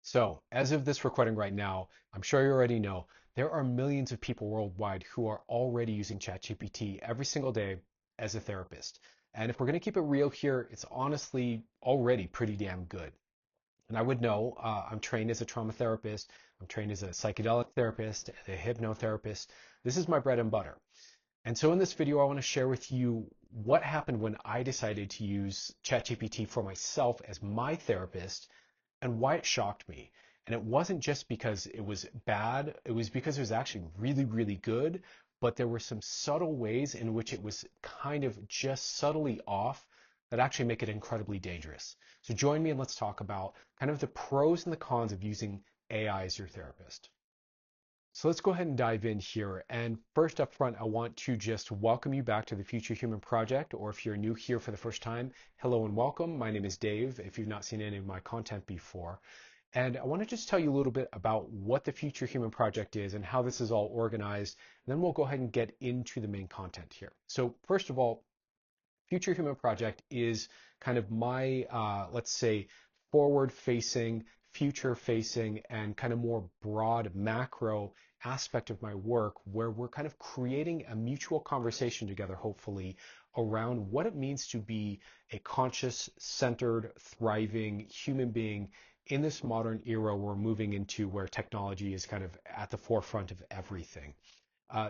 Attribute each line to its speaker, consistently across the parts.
Speaker 1: So, as of this recording right now, I'm sure you already know there are millions of people worldwide who are already using ChatGPT every single day as a therapist. And if we're going to keep it real here, it's honestly already pretty damn good. And I would know I'm trained as a trauma therapist, I'm trained as a psychedelic therapist, a hypnotherapist. This is my bread and butter. And so in this video, I want to share with you what happened when I decided to use ChatGPT for myself as my therapist and why it shocked me. And it wasn't just because it was bad, it was because it was actually really, really good, but there were some subtle ways in which it was kind of just subtly off that actually make it incredibly dangerous. So join me and let's talk about kind of the pros and the cons of using AI as your therapist. So let's go ahead and dive in here. And first up front, I want to just welcome you back to the Future Human Project, or if you're new here for the first time, hello and welcome. My name is Dave, if you've not seen any of my content before. And I want to just tell you a little bit about what the Future Human Project is and how this is all organized. And then we'll go ahead and get into the main content here. So first of all, Future Human Project is kind of my, let's say, forward facing, future facing, and kind of more broad macro aspect of my work where we're kind of creating a mutual conversation together, hopefully, around what it means to be a conscious, centered, thriving human being in this modern era we're moving into where technology is kind of at the forefront of everything.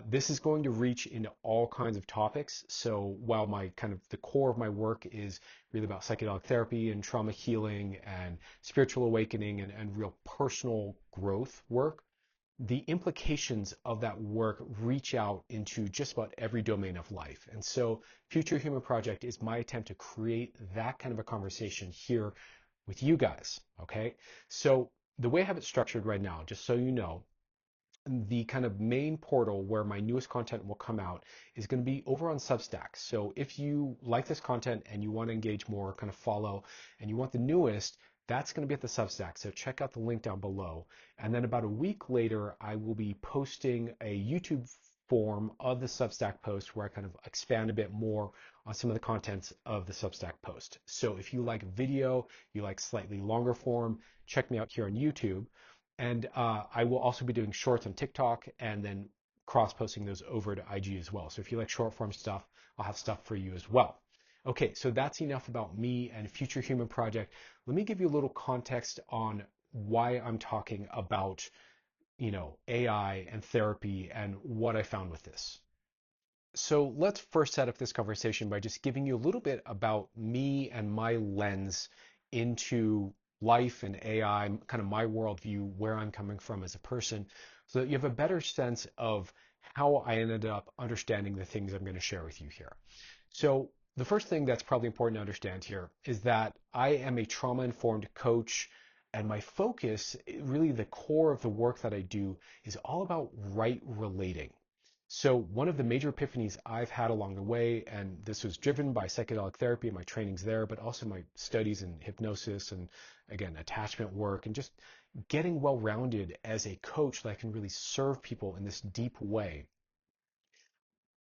Speaker 1: This is going to reach into all kinds of topics. So while my kind of the core of my work is really about psychedelic therapy and trauma healing and spiritual awakening and real personal growth work, the implications of that work reach out into just about every domain of life. And so Future Human Project is my attempt to create that kind of a conversation here with you guys. Okay. So the way I have it structured right now, just so you know, the kind of main portal where my newest content will come out is going to be over on Substack. So if you like this content and you want to engage more, kind of follow, and you want the newest, that's going to be at the Substack. So check out the link down below. And then about a week later, I will be posting a YouTube form of the Substack post where I kind of expand a bit more on some of the contents of the Substack post. So if you like video, you like slightly longer form, check me out here on YouTube. And I will also be doing shorts on TikTok and then cross-posting those over to IG as well. So if you like short form stuff, I'll have stuff for you as well. Okay, so that's enough about me and Future Human Project. Let me give you a little context on why I'm talking about, AI and therapy and what I found with this. So let's first set up this conversation by just giving you a little bit about me and my lens into life and AI, kind of my worldview, where I'm coming from as a person, so that you have a better sense of how I ended up understanding the things I'm going to share with you here. So the first thing that's probably important to understand here is that I am a trauma-informed coach, and my focus, really the core of the work that I do, is all about right relating. So one of the major epiphanies I've had along the way, and this was driven by psychedelic therapy and my trainings there, but also my studies in hypnosis and again, attachment work and just getting well-rounded as a coach that can really serve people in this deep way.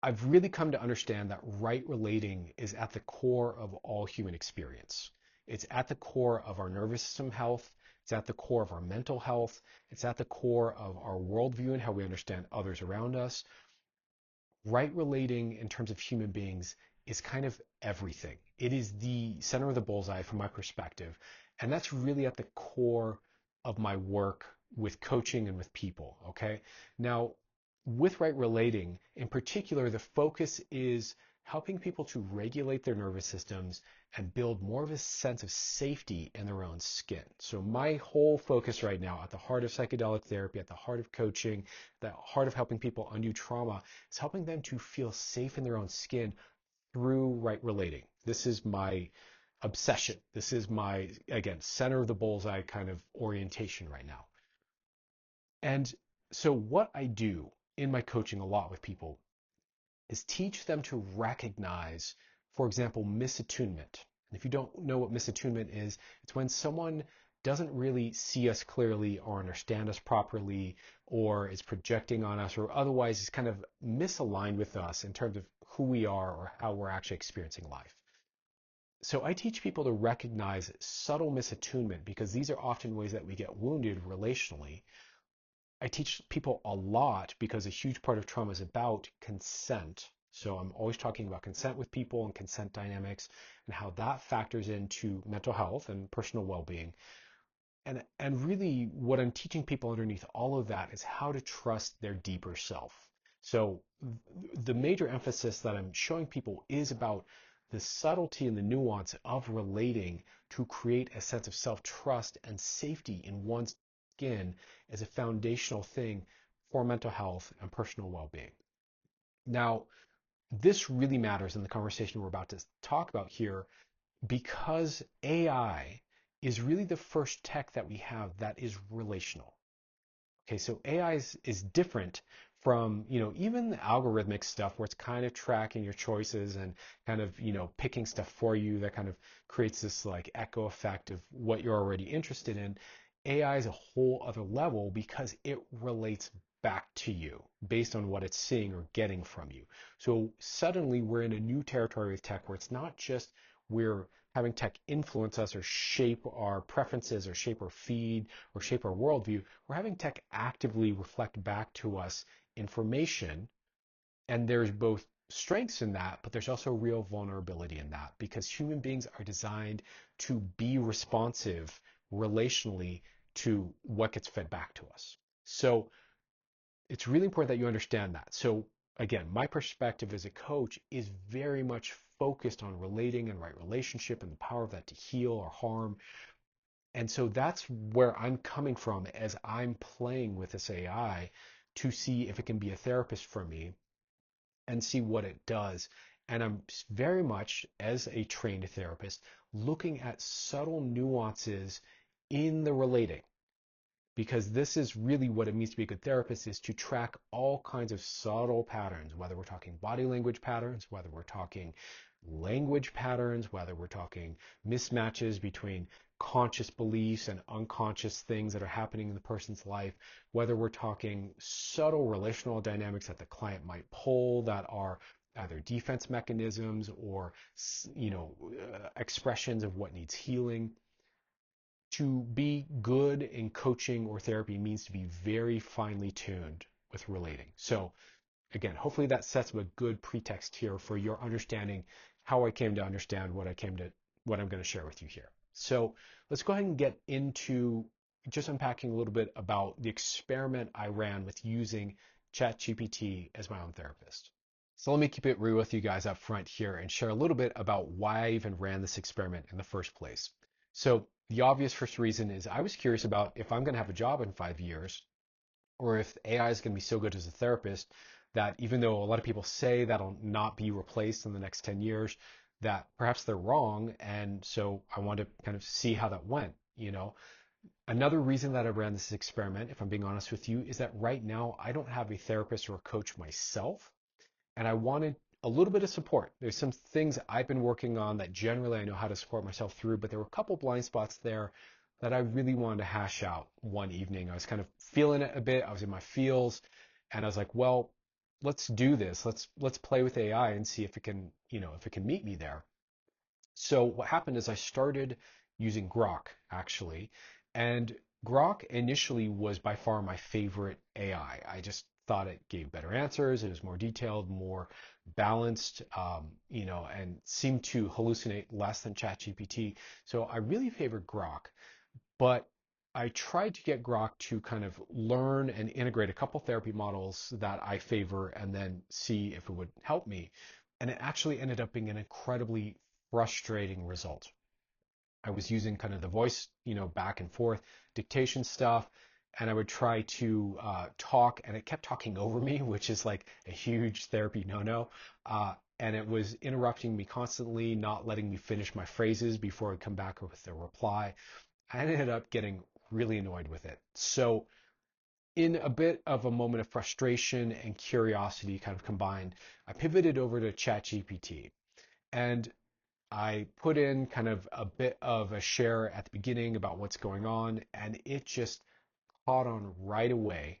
Speaker 1: I've really come to understand that right relating is at the core of all human experience. It's at the core of our nervous system health. It's at the core of our mental health. It's at the core of our worldview and how we understand others around us. Right relating in terms of human beings is kind of everything. It is the center of the bullseye from my perspective. And that's really at the core of my work with coaching and with people. Okay. Now, with right relating, in particular, the focus is helping people to regulate their nervous systems and build more of a sense of safety in their own skin. So my whole focus right now at the heart of psychedelic therapy, at the heart of coaching, the heart of helping people undo trauma is helping them to feel safe in their own skin through right relating. This is my obsession. This is my, again, center of the bullseye kind of orientation right now. And so what I do in my coaching a lot with people is teach them to recognize, for example, misattunement. And if you don't know what misattunement is, it's when someone doesn't really see us clearly or understand us properly or is projecting on us or otherwise is kind of misaligned with us in terms of who we are or how we're actually experiencing life. So I teach people to recognize subtle misattunement because these are often ways that we get wounded relationally. I teach people a lot because a huge part of trauma is about consent. So I'm always talking about consent with people and consent dynamics and how that factors into mental health and personal well-being. And really what I'm teaching people underneath all of that is how to trust their deeper self. So the major emphasis that I'm showing people is about the subtlety and the nuance of relating to create a sense of self-trust and safety in one's skin as a foundational thing for mental health and personal well-being. Now, this really matters in the conversation we're about to talk about here because AI is really the first tech that we have that is relational. Okay, so AI is different from, even the algorithmic stuff where it's kind of tracking your choices and kind of, picking stuff for you that kind of creates this like echo effect of what you're already interested in. AI is a whole other level because it relates back to you based on what it's seeing or getting from you. So suddenly we're in a new territory with tech where it's not just we're having tech influence us or shape our preferences or shape our feed or shape our worldview. We're having tech actively reflect back to us information. And there's both strengths in that, but there's also real vulnerability in that because human beings are designed to be responsive relationally to what gets fed back to us. So it's really important that you understand that. So again, my perspective as a coach is very much focused on relating and right relationship and the power of that to heal or harm. And so that's where I'm coming from as I'm playing with this AI to see if it can be a therapist for me and see what it does. And I'm very much, as a trained therapist, looking at subtle nuances in the relating because this is really what it means to be a good therapist is to track all kinds of subtle patterns, whether we're talking body language patterns, whether we're talking language patterns, whether we're talking mismatches between conscious beliefs and unconscious things that are happening in the person's life, whether we're talking subtle relational dynamics that the client might pull that are either defense mechanisms or expressions of what needs healing. To be good in coaching or therapy means to be very finely tuned with relating. So again, hopefully that sets up a good pretext here for your understanding how I came to understand what I'm going to share with you here. So let's go ahead and get into just unpacking a little bit about the experiment I ran with using ChatGPT as my own therapist. So let me keep it real with you guys up front here and share a little bit about why I even ran this experiment in the first place. So the obvious first reason is I was curious about if I'm going to have a job in 5 years, or if AI is going to be so good as a therapist that even though a lot of people say that'll not be replaced in the next 10 years, that perhaps they're wrong. And so I want to kind of see how that went. Another reason that I ran this experiment, if I'm being honest with you, is that right now I don't have a therapist or a coach myself and I wanted a little bit of support. There's some things I've been working on that generally I know how to support myself through, but there were a couple blind spots there that I really wanted to hash out one evening. I was kind of feeling it a bit. I was in my feels, and I was like, well, let's do this. Let's play with AI and see if it can, if it can meet me there. So what happened is I started using Grok actually, and Grok initially was by far my favorite AI. I just thought it gave better answers. It was more detailed, more balanced, and seemed to hallucinate less than ChatGPT. So I really favored Grok, but I tried to get Grok to kind of learn and integrate a couple therapy models that I favor and then see if it would help me. And it actually ended up being an incredibly frustrating result. I was using kind of the voice, back and forth dictation stuff, and I would try to talk, and it kept talking over me, which is like a huge therapy no-no. And it was interrupting me constantly, not letting me finish my phrases before I'd come back with a reply. I ended up getting really annoyed with it. So in a bit of a moment of frustration and curiosity kind of combined, I pivoted over to ChatGPT. And I put in kind of a bit of a share at the beginning about what's going on, and it just caught on right away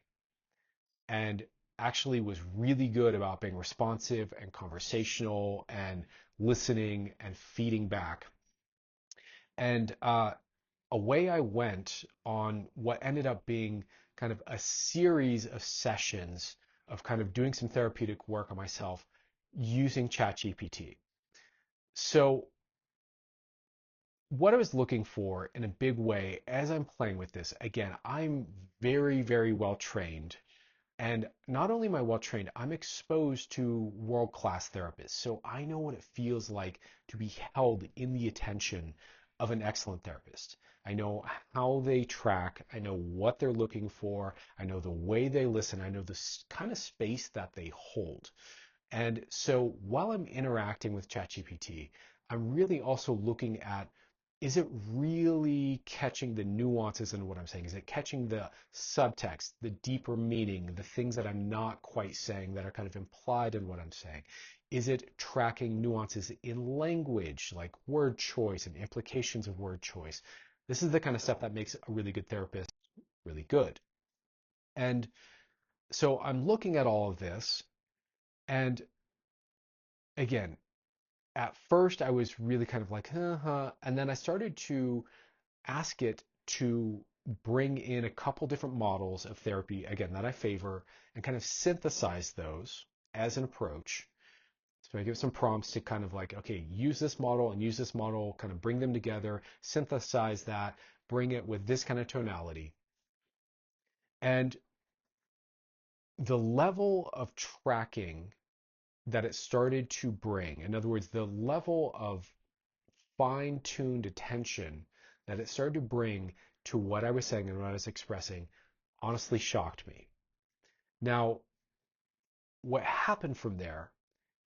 Speaker 1: and actually was really good about being responsive and conversational and listening and feeding back. And away I went on what ended up being kind of a series of sessions of kind of doing some therapeutic work on myself using ChatGPT. So, what I was looking for in a big way as I'm playing with this, again, I'm very, very well trained. And not only am I well trained, I'm exposed to world-class therapists. So I know what it feels like to be held in the attention of an excellent therapist. I know how they track. I know what they're looking for. I know the way they listen. I know the kind of space that they hold. And so while I'm interacting with ChatGPT, I'm really also looking at, is it really catching the nuances in what I'm saying? Is it catching the subtext, the deeper meaning, the things that I'm not quite saying that are kind of implied in what I'm saying? Is it tracking nuances in language, like word choice and implications of word choice? This is the kind of stuff that makes a really good therapist really good. And so I'm looking at all of this, and again, at first I was really kind of like, huh. And then I started to ask it to bring in a couple different models of therapy, again, that I favor, and kind of synthesize those as an approach. So I give some prompts to kind of like, okay, use this model and use this model, kind of bring them together, synthesize that, bring it with this kind of tonality. And the level of tracking that it started to bring, in other words, the level of fine-tuned attention that it started to bring to what I was saying and what I was expressing honestly shocked me. Now, what happened from there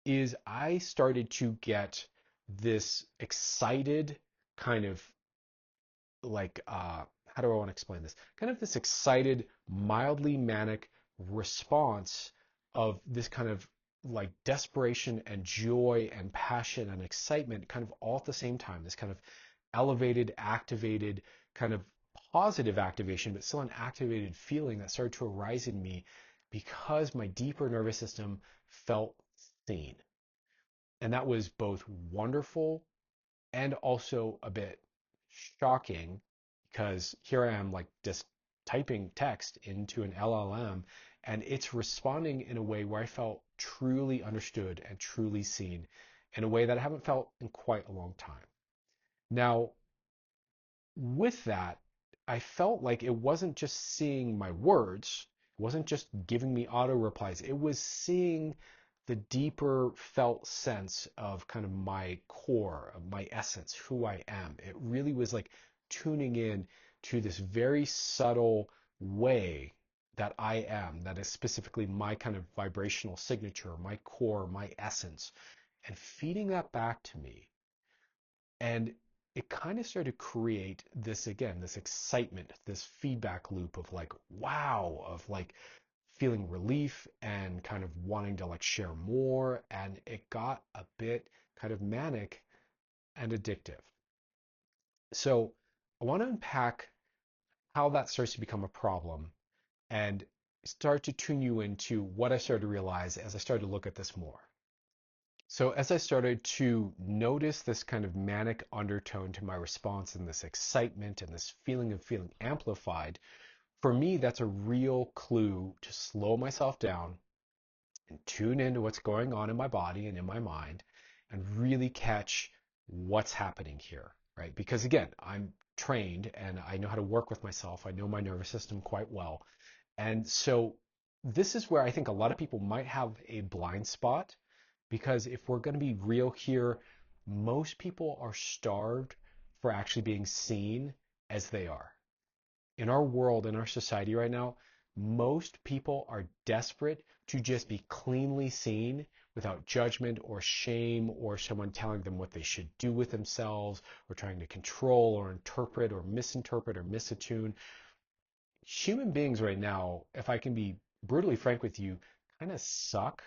Speaker 1: is I started to get this excited kind of like how do I want to explain this? Kind of this excited, mildly manic response of this kind of like desperation and joy and passion and excitement kind of all at the same time. This kind of elevated, activated, kind of positive activation, but still an activated feeling that started to arise in me because my deeper nervous system felt seen. And that was both wonderful and also a bit shocking because here I am like just typing text into an LLM and it's responding in a way where I felt truly understood and truly seen in a way that I haven't felt in quite a long time. Now, with that, I felt like it wasn't just seeing my words, it wasn't just giving me auto replies, it was seeing the deeper felt sense of kind of my core, of my essence, who I am. It really was like tuning in to this very subtle way that I am, that is specifically my kind of vibrational signature, my core, my essence, and feeding that back to me. And it kind of started to create this, again, this excitement, this feedback loop of like, wow, of like feeling relief and kind of wanting to like share more. And it got a bit kind of manic and addictive. So I want to unpack how that starts to become a problem and start to tune you into what I started to realize as I started to look at this more. So as I started to notice this kind of manic undertone to my response and this excitement and this feeling of feeling amplified, for me, that's a real clue to slow myself down and tune into what's going on in my body and in my mind and really catch what's happening here, right? Because again, I'm trained and I know how to work with myself. I know my nervous system quite well. And so this is where I think a lot of people might have a blind spot because if we're going to be real here, most people are starved for actually being seen as they are. In our world, in our society right now, most people are desperate to just be cleanly seen without judgment or shame or someone telling them what they should do with themselves or trying to control or interpret or misinterpret or misattune. Human beings right now, if I can be brutally frank with you, kind of suck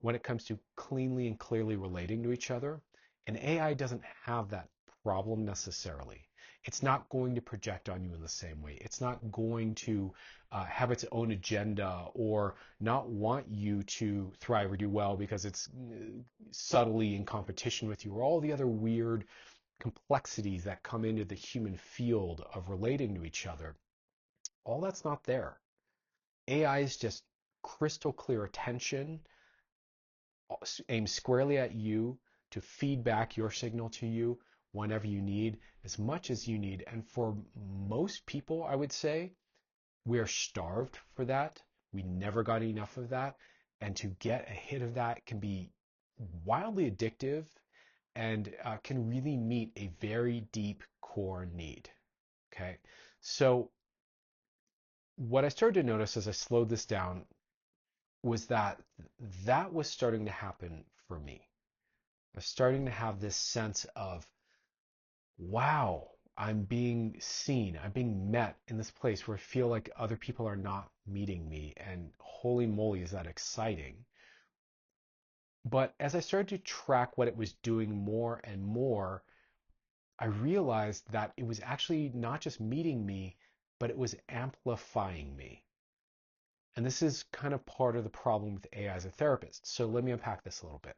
Speaker 1: when it comes to cleanly and clearly relating to each other. And AI doesn't have that problem necessarily. It's not going to project on you in the same way. It's not going to have its own agenda or not want you to thrive or do well because it's subtly in competition with you or all the other weird complexities that come into the human field of relating to each other, all that's not there. AI is just crystal clear attention aimed squarely at you to feed back your signal to you whenever you need, as much as you need. And for most people, I would say, we are starved for that. We never got enough of that. And to get a hit of that can be wildly addictive and can really meet a very deep core need. Okay. So, what I started to notice as I slowed this down was that that was starting to happen for me. I was starting to have this sense of, wow, I'm being seen, I'm being met in this place where I feel like other people are not meeting me. And holy moly, is that exciting. But as I started to track what it was doing more and more, I realized that it was actually not just meeting me, but it was amplifying me. And this is kind of part of the problem with AI as a therapist. So let me unpack this a little bit.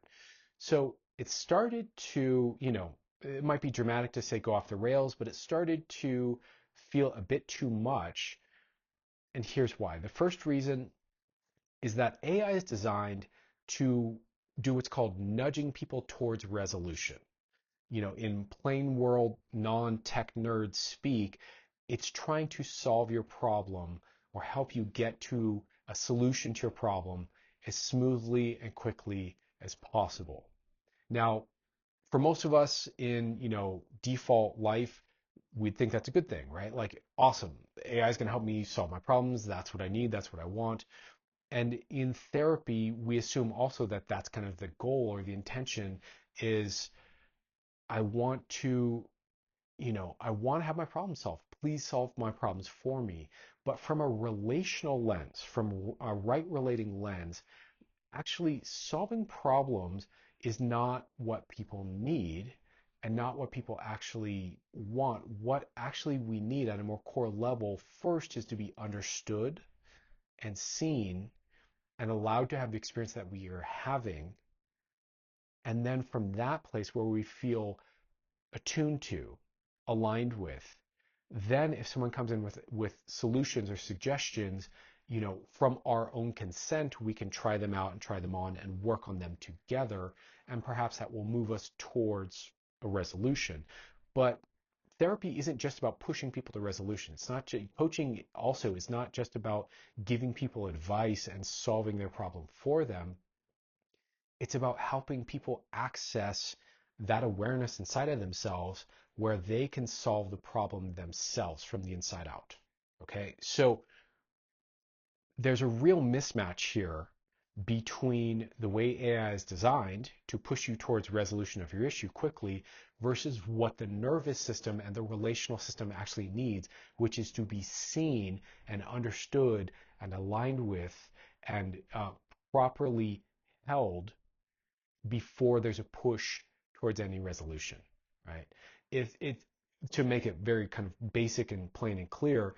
Speaker 1: So it started to, it might be dramatic to say go off the rails, but it started to feel a bit too much. And here's why. The first reason is that AI is designed to do what's called nudging people towards resolution. In plain world, non-tech nerd speak, it's trying to solve your problem or help you get to a solution to your problem as smoothly and quickly as possible. Now, for most of us in, default life, we'd think that's a good thing, right? Like, awesome. AI is going to help me solve my problems. That's what I need. That's what I want. And in therapy, we assume also that that's kind of the goal or the intention is I want to, I want to have my problem solved. Please solve my problems for me. But from a relational lens, from a right relating lens, actually solving problems is not what people need and not what people actually want. What actually we need at a more core level first is to be understood and seen and allowed to have the experience that we are having. And then from that place where we feel attuned to, aligned with, then if someone comes in with solutions or suggestions, from our own consent, we can try them out and try them on and work on them together. And perhaps that will move us towards a resolution. But therapy isn't just about pushing people to resolution. It's not just, coaching also is not just about giving people advice and solving their problem for them. It's about helping people access that awareness inside of themselves where they can solve the problem themselves from the inside out. Okay, so there's a real mismatch here between the way AI is designed to push you towards resolution of your issue quickly versus what the nervous system and the relational system actually needs, which is to be seen and understood and aligned with and properly held before there's a push towards any resolution, right? If it To make it very kind of basic and plain and clear,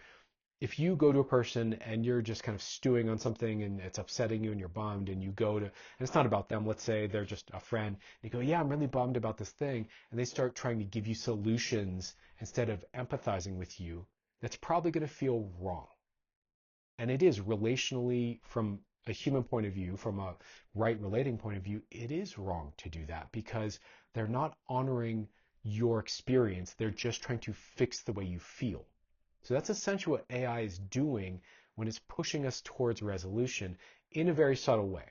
Speaker 1: if you go to a person and you're just kind of stewing on something and it's upsetting you and you're bummed and you go to, and it's not about them, let's say they're just a friend, and you go, yeah, I'm really bummed about this thing, and they start trying to give you solutions instead of empathizing with you, that's probably going to feel wrong. And it is relationally, from a human point of view, from a right relating point of view, it is wrong to do that because they're not honoring your experience. They're just trying to fix the way you feel. So that's essentially what AI is doing when it's pushing us towards resolution in a very subtle way.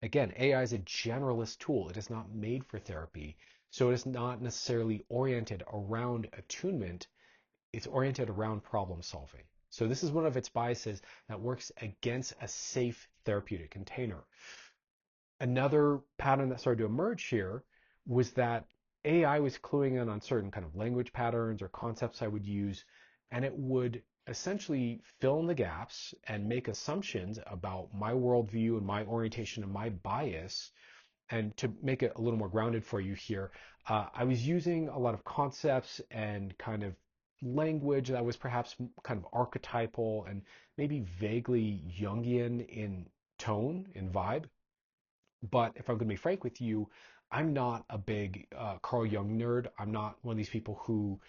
Speaker 1: Again, AI is a generalist tool. It is not made for therapy. So it is not necessarily oriented around attunement. It's oriented around problem solving. So this is one of its biases that works against a safe therapeutic container. Another pattern that started to emerge here was that AI was cluing in on certain kind of language patterns or concepts I would use, and it would essentially fill in the gaps and make assumptions about my worldview and my orientation and my bias. And to make it a little more grounded for you here, I was using a lot of concepts and kind of language that was perhaps kind of archetypal and maybe vaguely Jungian in tone, in vibe. But if I'm going to be frank with you, I'm not a big Carl Jung nerd. I'm not one of these people who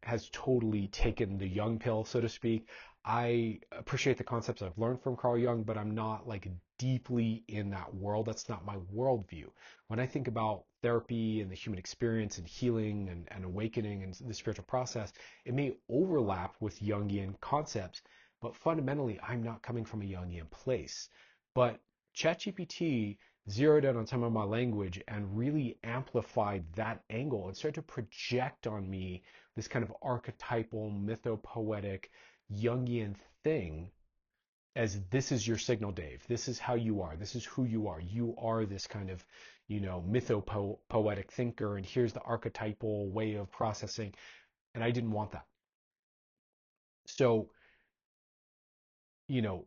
Speaker 1: has totally taken the Jung pill, so to speak. I appreciate the concepts I've learned from Carl Jung, but I'm not like deeply in that world. That's not my worldview. When I think about therapy and the human experience and healing and awakening and the spiritual process, it may overlap with Jungian concepts, but fundamentally, I'm not coming from a Jungian place. But ChatGPT zeroed in on some of my language and really amplified that angle and started to project on me this kind of archetypal, mythopoetic, Jungian thing as this is your signal, Dave. This is how you are. This is who you are. You are this kind of, mythopoetic thinker, and here's the archetypal way of processing. And I didn't want that. So, you know,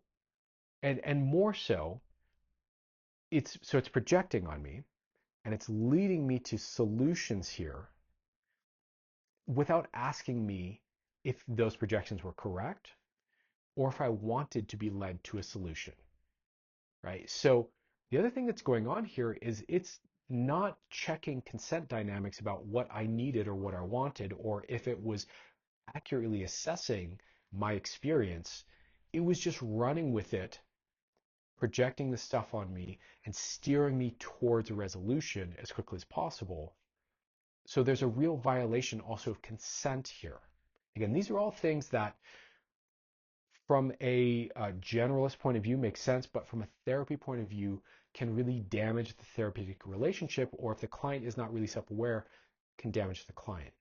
Speaker 1: and more so, it's projecting on me and it's leading me to solutions here without asking me if those projections were correct or if I wanted to be led to a solution, right? So the other thing that's going on here is it's not checking consent dynamics about what I needed or what I wanted, or if it was accurately assessing my experience. It was just running with it, projecting the stuff on me and steering me towards a resolution as quickly as possible. So there's a real violation also of consent here. Again, these are all things that from a generalist point of view make sense, but from a therapy point of view can really damage the therapeutic relationship, or if the client is not really self-aware, can damage the client.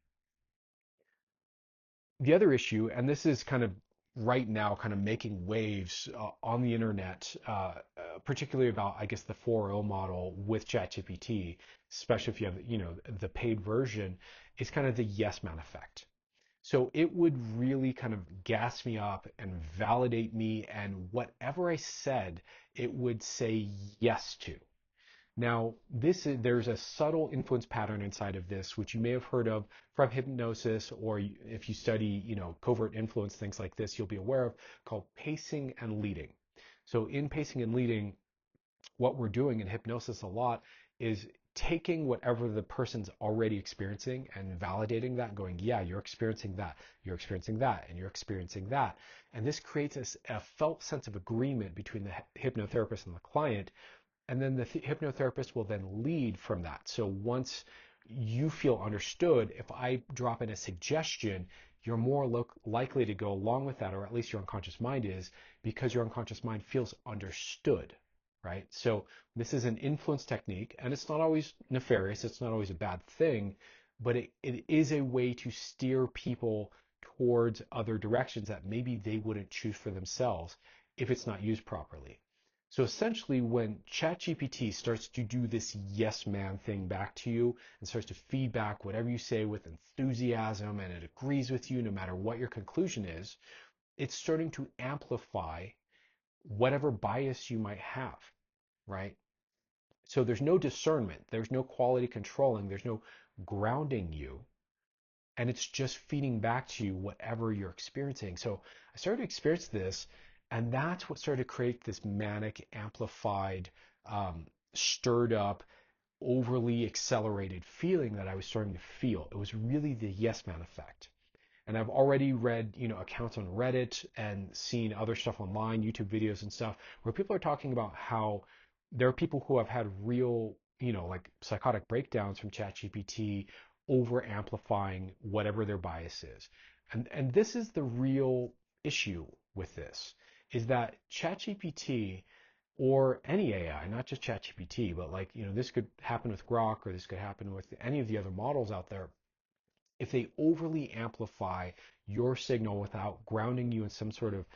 Speaker 1: The other issue, and this is kind of right now kind of making waves on the internet, particularly about, I guess, the 4.0 model with ChatGPT, especially if you have, the paid version, is kind of the yes man effect. So it would really kind of gas me up and validate me, and whatever I said, it would say yes to. Now, there's a subtle influence pattern inside of this, which you may have heard of from hypnosis, or if you study, covert influence, things like this, you'll be aware of, called pacing and leading. So in pacing and leading, what we're doing in hypnosis a lot is taking whatever the person's already experiencing and validating that, and going, yeah, you're experiencing that, you're experiencing that, and you're experiencing that. And this creates a felt sense of agreement between the hypnotherapist and the client. And then the hypnotherapist will then lead from that. So once you feel understood, if I drop in a suggestion, you're more likely to go along with that, or at least your unconscious mind is, because your unconscious mind feels understood, right? So this is an influence technique, and it's not always nefarious, it's not always a bad thing, but it is a way to steer people towards other directions that maybe they wouldn't choose for themselves if it's not used properly. So essentially, when ChatGPT starts to do this yes man thing back to you and starts to feedback whatever you say with enthusiasm, and it agrees with you no matter what your conclusion is, it's starting to amplify whatever bias you might have, right? So there's no discernment, there's no quality controlling, there's no grounding you, and it's just feeding back to you whatever you're experiencing. So I started to experience this, and that's what started to create this manic, amplified, stirred up, overly accelerated feeling that I was starting to feel. It was really the yes man effect. And I've already read, accounts on Reddit and seen other stuff online, YouTube videos and stuff, where people are talking about how there are people who have had real, like psychotic breakdowns from ChatGPT over amplifying whatever their bias is. And this is the real issue with this, is that ChatGPT or any AI, not just ChatGPT, but like, this could happen with Grok, or this could happen with any of the other models out there. If they overly amplify your signal without grounding you in some sort of,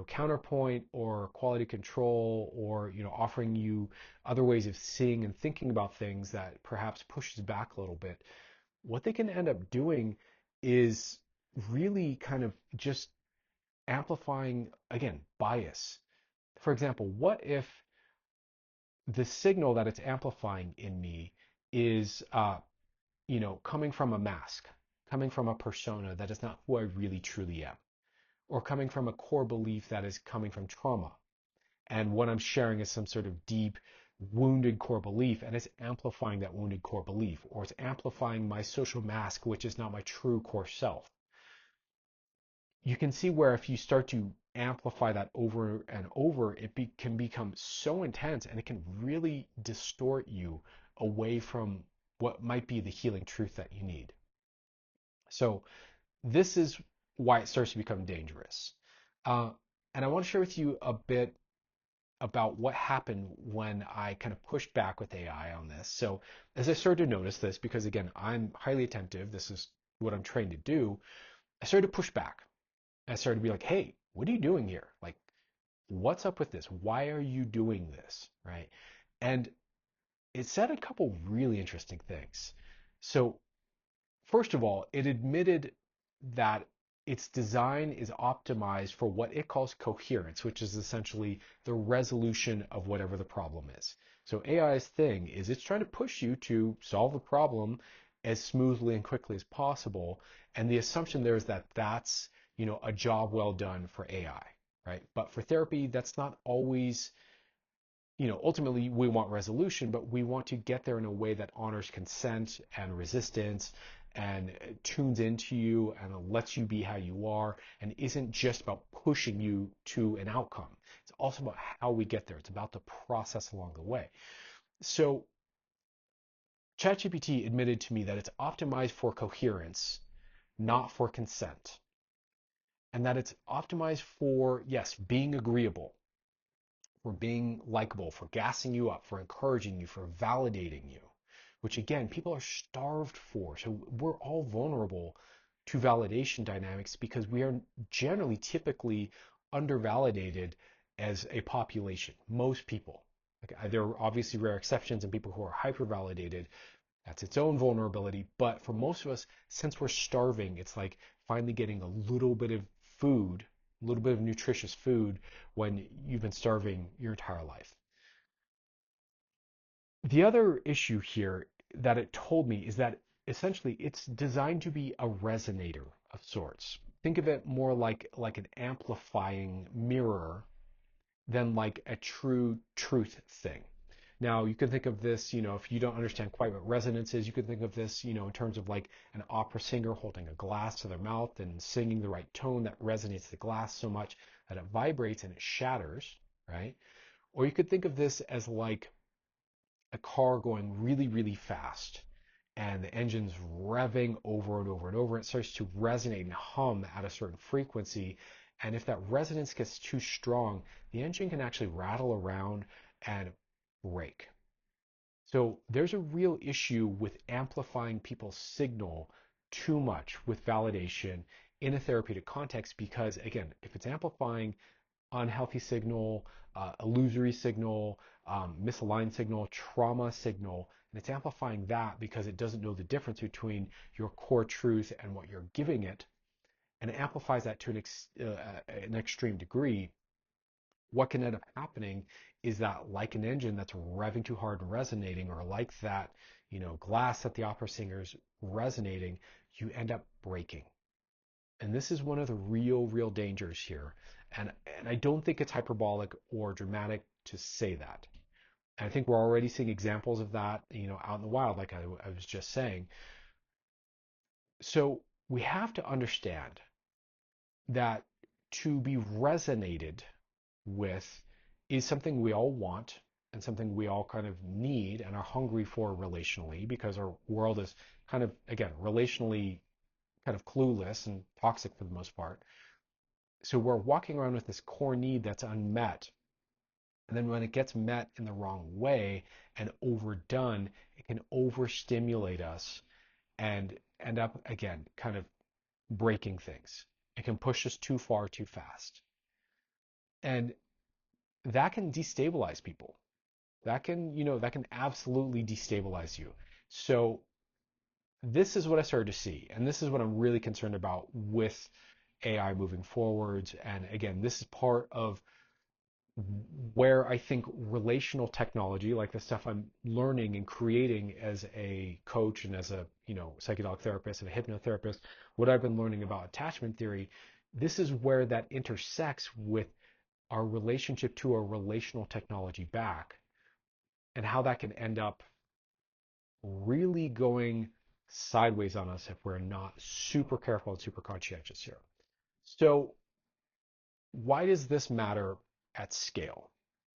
Speaker 1: counterpoint or quality control, or, offering you other ways of seeing and thinking about things that perhaps pushes back a little bit, what they can end up doing is really kind of just amplifying, again, bias. For example, what if the signal that it's amplifying in me is coming from a mask, coming from a persona that is not who I really truly am, or coming from a core belief that is coming from trauma. And what I'm sharing is some sort of deep, wounded core belief, and it's amplifying that wounded core belief, or it's amplifying my social mask, which is not my true core self. You can see where if you start to amplify that over and over, can become so intense and it can really distort you away from what might be the healing truth that you need. So this is why it starts to become dangerous. Uh, and I want to share with you a bit about what happened when I kind of pushed back with AI on this. So as I started to notice this, because again, I'm highly attentive, this is what I'm trained to do, I started to push back. I started to be like, hey, what are you doing here? Like, what's up with this? Why are you doing this? Right? And it said a couple really interesting things. So first of all, it admitted that its design is optimized for what it calls coherence, which is essentially the resolution of whatever the problem is. So AI's thing is it's trying to push you to solve the problem as smoothly and quickly as possible. And the assumption there is that that's, a job well done for AI, right? But for therapy, that's not always, ultimately we want resolution, but we want to get there in a way that honors consent and resistance and tunes into you and lets you be how you are and isn't just about pushing you to an outcome. It's also about how we get there. It's about the process along the way. So ChatGPT admitted to me that it's optimized for coherence, not for consent. And that it's optimized for, yes, being agreeable, for being likable, for gassing you up, for encouraging you, for validating you, which again, people are starved for. So we're all vulnerable to validation dynamics because we are generally typically undervalidated as a population. Most people. There are obviously rare exceptions and people who are hyper validated. That's its own vulnerability. But for most of us, since we're starving, it's like finally getting a little bit of food, a little bit of nutritious food when you've been starving your entire life. The other issue here that it told me is that essentially it's designed to be a resonator of sorts. Think of it more like an amplifying mirror than like a true truth thing. Now, you can think of this, if you don't understand quite what resonance is, you could think of this, in terms of like an opera singer holding a glass to their mouth and singing the right tone that resonates the glass so much that it vibrates and it shatters, right? Or you could think of this as like a car going really, really fast and the engine's revving over and over and over. It starts to resonate and hum at a certain frequency. And if that resonance gets too strong, the engine can actually rattle around and break. So there's a real issue with amplifying people's signal too much with validation in a therapeutic context because, again, if it's amplifying unhealthy signal, illusory signal, misaligned signal, trauma signal, and it's amplifying that because it doesn't know the difference between your core truth and what you're giving it, and it amplifies that to an extreme degree. What can end up happening is that, like an engine that's revving too hard and resonating, or like that, glass that the opera singer's resonating, you end up breaking. And this is one of the real dangers here. And I don't think it's hyperbolic or dramatic to say that. And I think we're already seeing examples of that, out in the wild, like I was just saying. So we have to understand that to be resonated with is something we all want and something we all kind of need and are hungry for relationally because our world is kind of, again, relationally kind of clueless and toxic for the most part. So we're walking around with this core need that's unmet. And then when it gets met in the wrong way and overdone, it can overstimulate us and end up, again, kind of breaking things. It can push us too far too fast. And that can destabilize people. That can absolutely destabilize you. So this is what I started to see. And this is what I'm really concerned about with AI moving forwards. And again, this is part of where I think relational technology, like the stuff I'm learning and creating as a coach and as a, psychedelic therapist and a hypnotherapist, what I've been learning about attachment theory, this is where that intersects with our relationship to a relational technology back. and how that can end up really going sideways on us if we're not super careful and super conscientious here. So, why does this matter at scale?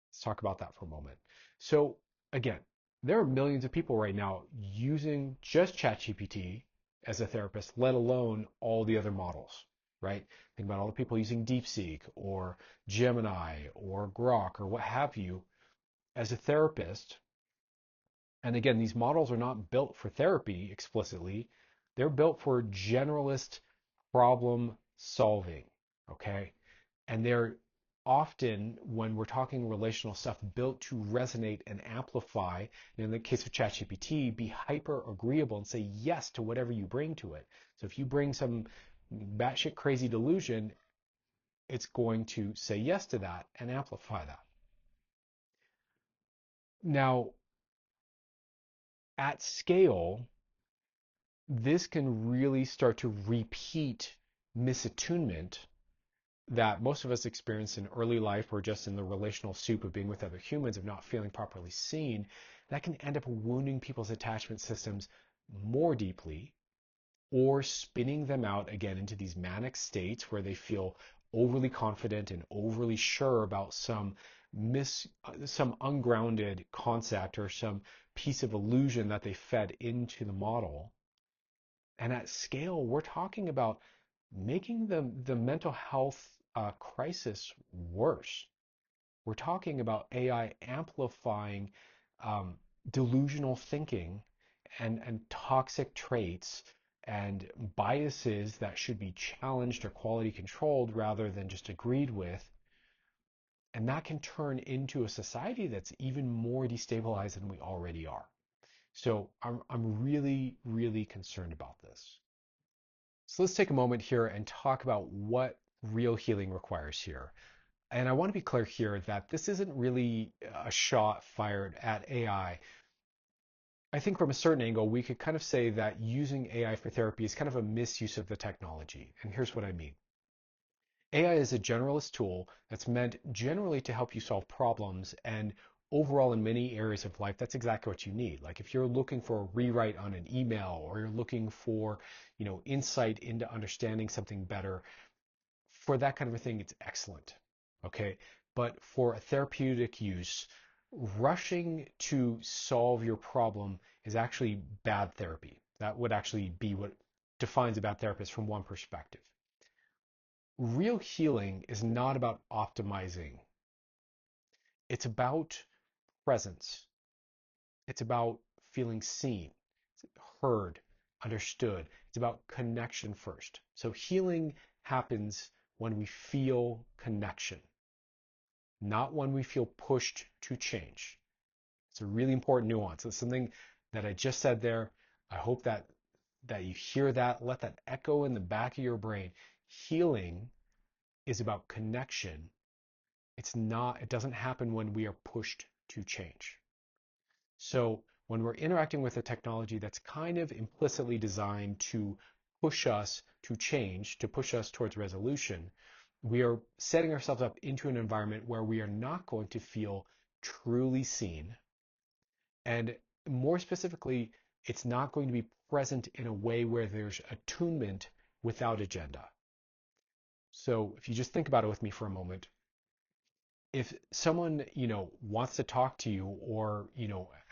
Speaker 1: Let's talk about that for a moment. So, again, there are millions of people right now using just ChatGPT as a therapist, let alone all the other models, right? Think about all the people using DeepSeek or Gemini or Grok or what have you as a therapist. And again, these models are not built for therapy explicitly. They're built for generalist problem solving, okay? And they're often, when we're talking relational stuff, built to resonate and amplify, and in the case of ChatGPT, be hyper agreeable and say yes to whatever you bring to it. So if you bring some batshit crazy delusion, it's going to say yes to that and amplify that. Now, at scale, this can really start to repeat misattunement that most of us experience in early life or just in the relational soup of being with other humans, of not feeling properly seen. That can end up wounding people's attachment systems more deeply, or spinning them out again into these manic states where they feel overly confident and overly sure about some ungrounded concept or some piece of illusion that they fed into the model. And at scale, we're talking about making the mental health crisis worse. We're talking about AI amplifying um, delusional thinking and toxic traits and biases that should be challenged or quality controlled rather than just agreed with. And that can turn into a society that's even more destabilized than we already are. So I'm really, really concerned about this. So let's take a moment here and talk about what real healing requires here. And I want to be clear here that this isn't really a shot fired at AI. I think from a certain angle, we could kind of say that using AI for therapy is kind of a misuse of the technology. And here's what I mean. AI is a generalist tool that's meant generally to help you solve problems, and overall in many areas of life, that's exactly what you need. Like if you're looking for a rewrite on an email, or you're looking for, insight into understanding something better, for that kind of a thing, it's excellent. Okay. But for a therapeutic use, rushing to solve your problem is actually bad therapy. That would actually be what defines a bad therapist from one perspective. Real healing is not about optimizing. It's about presence. It's about feeling seen, heard, understood. It's about connection first. So healing happens when we feel connection, not when we feel pushed to change. It's a really important nuance. It's something that I just said there. I hope that you hear that, let that echo in the back of your brain. Healing is about connection. It doesn't happen when we are pushed to change. So when we're interacting with a technology that's kind of implicitly designed to push us to change, to push us towards resolution, we are setting ourselves up into an environment where we are not going to feel truly seen. And more specifically, it's not going to be present in a way where there's attunement without agenda. So if you just think about it with me for a moment, if someone, wants to talk to you or,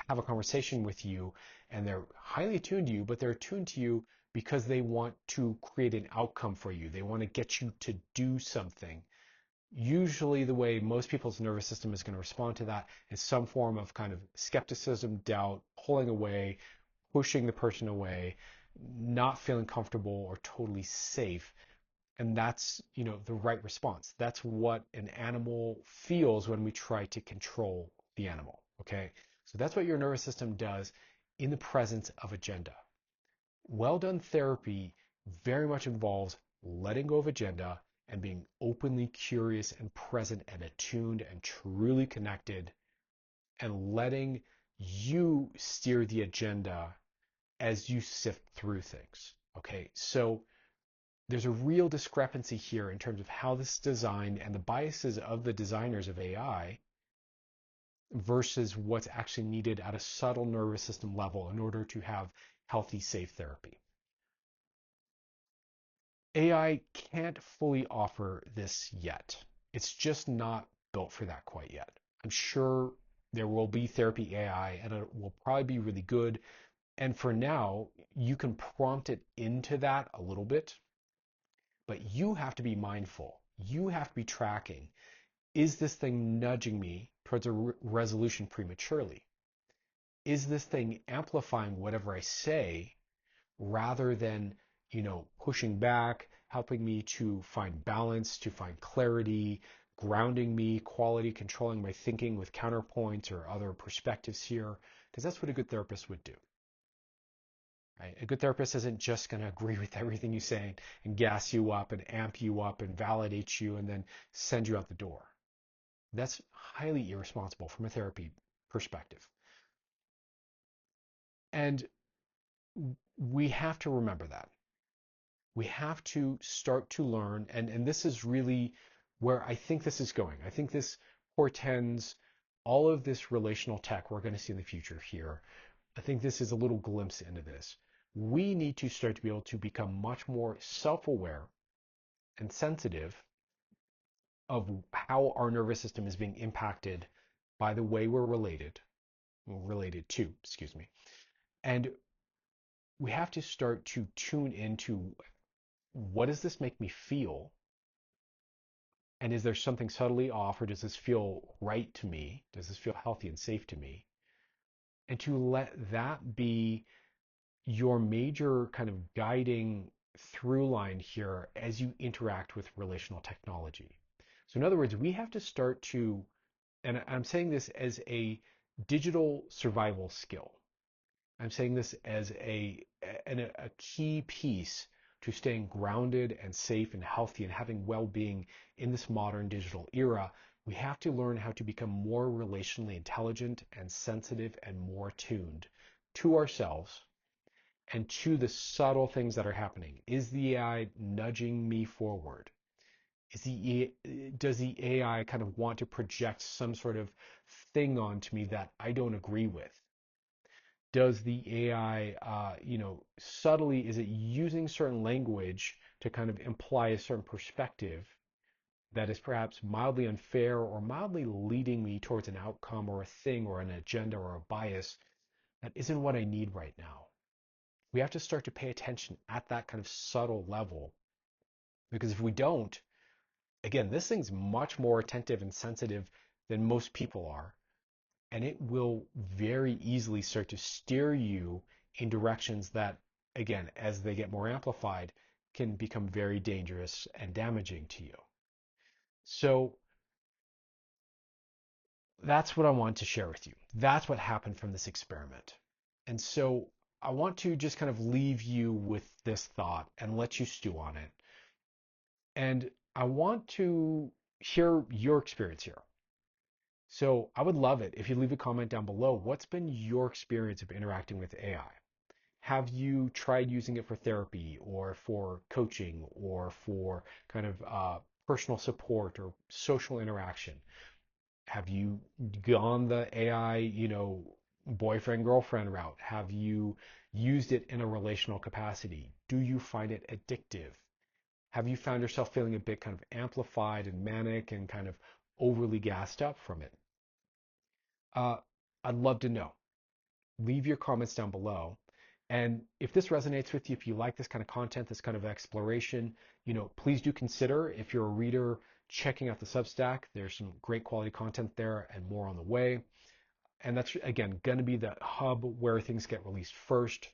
Speaker 1: have a conversation with you and they're highly attuned to you, but they're attuned to you because they want to create an outcome for you. They want to get you to do something. Usually the way most people's nervous system is going to respond to that is some form of kind of skepticism, doubt, pulling away, pushing the person away, not feeling comfortable or totally safe. And that's, the right response. That's what an animal feels when we try to control the animal. Okay. So that's what your nervous system does in the presence of agenda. Well done therapy very much involves letting go of agenda and being openly curious and present and attuned and truly connected, and letting you steer the agenda as you sift through things. Okay. So there's a real discrepancy here in terms of how this is designed and the biases of the designers of AI versus what's actually needed at a subtle nervous system level in order to have healthy, safe therapy. AI can't fully offer this yet. It's just not built for that quite yet. I'm sure there will be therapy AI and it will probably be really good. And for now, you can prompt it into that a little bit, but you have to be mindful. You have to be tracking. Is this thing nudging me towards a resolution prematurely? Is this thing amplifying whatever I say rather than, pushing back, helping me to find balance, to find clarity, grounding me, quality, controlling my thinking with counterpoints or other perspectives here? Because that's what a good therapist would do. Right? A good therapist isn't just going to agree with everything you say and gas you up and amp you up and validate you and then send you out the door. That's highly irresponsible from a therapy perspective. And we have to remember that. We have to start to learn, and this is really where I think this is going. I think this portends all of this relational tech we're going to see in the future here. I think this is a little glimpse into this. We need to start to be able to become much more self-aware and sensitive of how our nervous system is being impacted by the way we're related to, excuse me. And we have to start to tune into, what does this make me feel? And is there something subtly off, or does this feel right to me? Does this feel healthy and safe to me? And to let that be your major kind of guiding through line here as you interact with relational technology. So in other words, we have to start to, and I'm saying this as a digital survival skill. I'm saying this as a key piece to staying grounded and safe and healthy and having well-being in this modern digital era. We have to learn how to become more relationally intelligent and sensitive and more tuned to ourselves and to the subtle things that are happening. Is the AI nudging me forward? Does the AI kind of want to project some sort of thing onto me that I don't agree with? Does the AI, subtly, is it using certain language to kind of imply a certain perspective that is perhaps mildly unfair or mildly leading me towards an outcome or a thing or an agenda or a bias that isn't what I need right now? We have to start to pay attention at that kind of subtle level, because if we don't, again, this thing's much more attentive and sensitive than most people are, and it will very easily start to steer you in directions that, again, as they get more amplified, can become very dangerous and damaging to you. So that's what I want to share with you. That's what happened from this experiment. And so I want to just kind of leave you with this thought and let you stew on it. And I want to hear your experience here. So I would love it if you leave a comment down below. What's been your experience of interacting with AI? Have you tried using it for therapy or for coaching or for kind of personal support or social interaction? Have you gone the AI, boyfriend, girlfriend route? Have you used it in a relational capacity? Do you find it addictive? Have you found yourself feeling a bit kind of amplified and manic and kind of overly gassed up from it? Uh, I'd love to know. Leave your comments down below. And if this resonates with you, if you like this kind of content, this kind of exploration, please do consider, if you're a reader, checking out the Substack. There's some great quality content there and more on the way. And that's, again, going to be the hub where things get released first.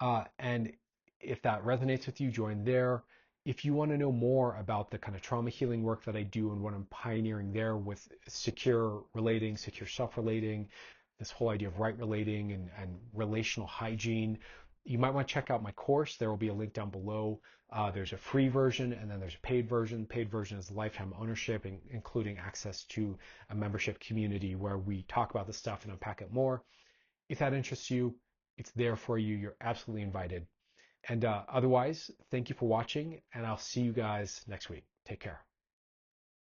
Speaker 1: And if that resonates with you, join there. If you want to know more about the kind of trauma healing work that I do and what I'm pioneering there with secure relating, secure self-relating, this whole idea of right relating and relational hygiene, you might want to check out my course. There will be a link down below. There's a free version and then there's a paid version. Paid version is lifetime ownership, including access to a membership community where we talk about this stuff and unpack it more. If that interests you, it's there for you. You're absolutely invited. And otherwise, thank you for watching, and I'll see you guys next week. Take care.